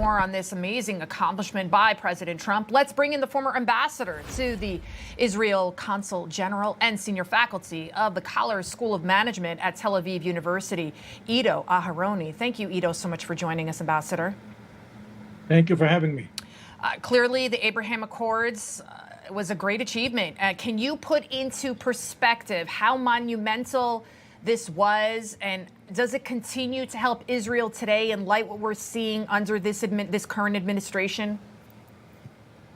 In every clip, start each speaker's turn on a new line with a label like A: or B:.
A: more on this amazing accomplishment by President Trump. Let's bring in the former ambassador to the Israel Consul General and senior faculty of the Collars School of Management at Tel Aviv University, Ido Aharoni. Thank you, Ido, so much for joining us, Ambassador.
B: Thank you for having me.
A: Clearly, the Abraham Accords was a great achievement. Can you put into perspective how monumental this was, and does it continue to help Israel today in light of what we're seeing under this current administration?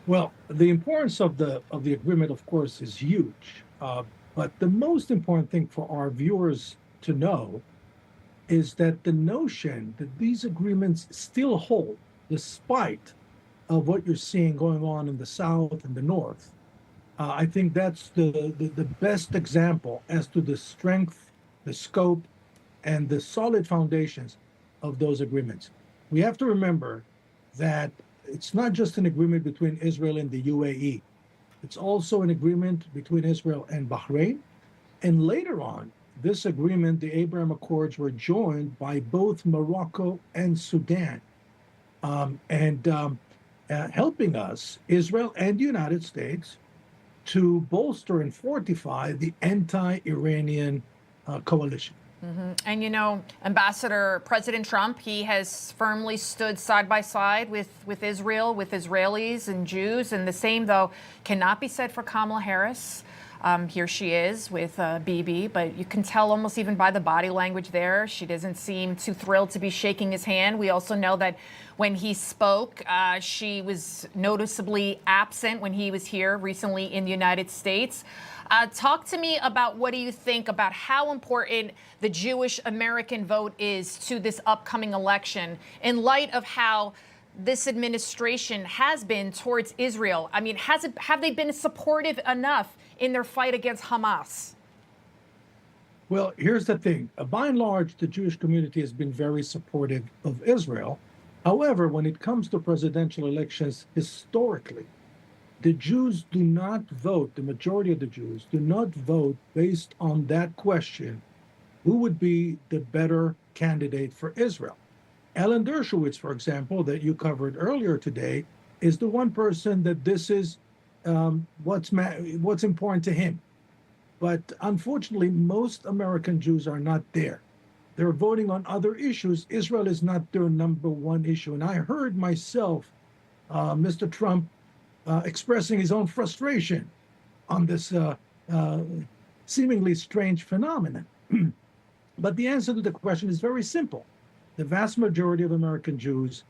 B: Well, the importance of the agreement, of course, is huge. But the most important thing for our viewers to know is that the notion that these agreements still hold, despite of what you're seeing going on in the South and the North, I think that's the best example as to the strength, the scope, and the solid foundations of those agreements. We have to remember that it's not just an agreement between Israel and the UAE. It's also an agreement between Israel and Bahrain. And later on, this agreement, the Abraham Accords, were joined by both Morocco and Sudan, helping us, Israel and the United States, to bolster and fortify the anti-Iranian coalition.
A: Mm-hmm. And, you know, Ambassador, President Trump, he has firmly stood side by side with Israel, with Israelis and Jews. And the same, though, cannot be said for Kamala Harris. Here she is with Bibi, but you can tell almost even by the body language there, she doesn't seem too thrilled to be shaking his hand. We also know that when he spoke, she was noticeably absent when he was here recently in the United States. Talk to me about what do you think about how important the Jewish American vote is to this upcoming election in light of how this administration has been towards Israel. I mean, have they been supportive enough in their fight against Hamas?
B: Well, here's the thing. By and large, the Jewish community has been very supportive of Israel. However, when it comes to presidential elections, historically, the Jews do not vote, the majority of the Jews do not vote based on that question, who would be the better candidate for Israel? Alan Dershowitz, for example, that you covered earlier today, is the one person that this is what's important to him. But unfortunately, most American Jews are not there. They're voting on other issues. Israel is not their number one issue. And I heard myself, Mr. Trump, expressing his own frustration on this seemingly strange phenomenon. But the answer to the question is very simple. The vast majority of American Jews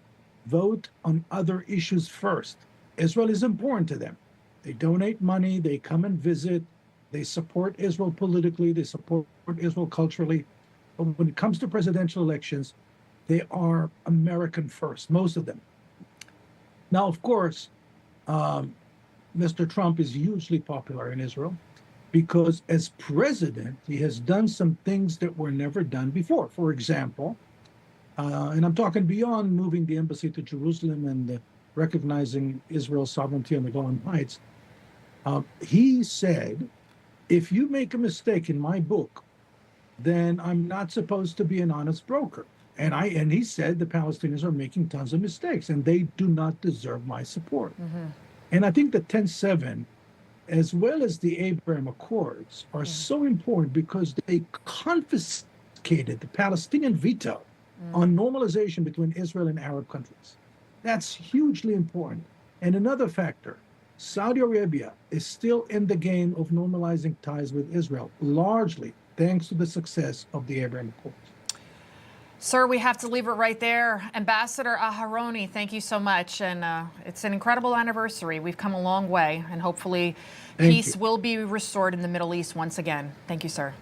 B: vote on other issues first. Israel is important to them. They donate money, they come and visit, they support Israel politically, they support Israel culturally. But when it comes to presidential elections, they are American first, most of them. Now, of course, Mr. Trump is hugely popular in Israel because as president, he has done some things that were never done before. For example, and I'm talking beyond moving the embassy to Jerusalem and recognizing Israel's sovereignty on the Golan Heights. He said, if you make a mistake in my book, then I'm not supposed to be an honest broker. And he said the Palestinians are making tons of mistakes and they do not deserve my support. Mm-hmm. And I think the 10-7, as well as the Abraham Accords, are so important because they confiscated the Palestinian veto on normalization between Israel and Arab countries. That's hugely important. And another factor, Saudi Arabia is still in the game of normalizing ties with Israel, largely thanks to the success of the Abraham Accords.
A: Sir, we have to leave it right there. Ambassador Aharoni, thank you so much. And it's an incredible anniversary. We've come a long way, and hopefully peace will be restored in the Middle East once again. Thank you, sir.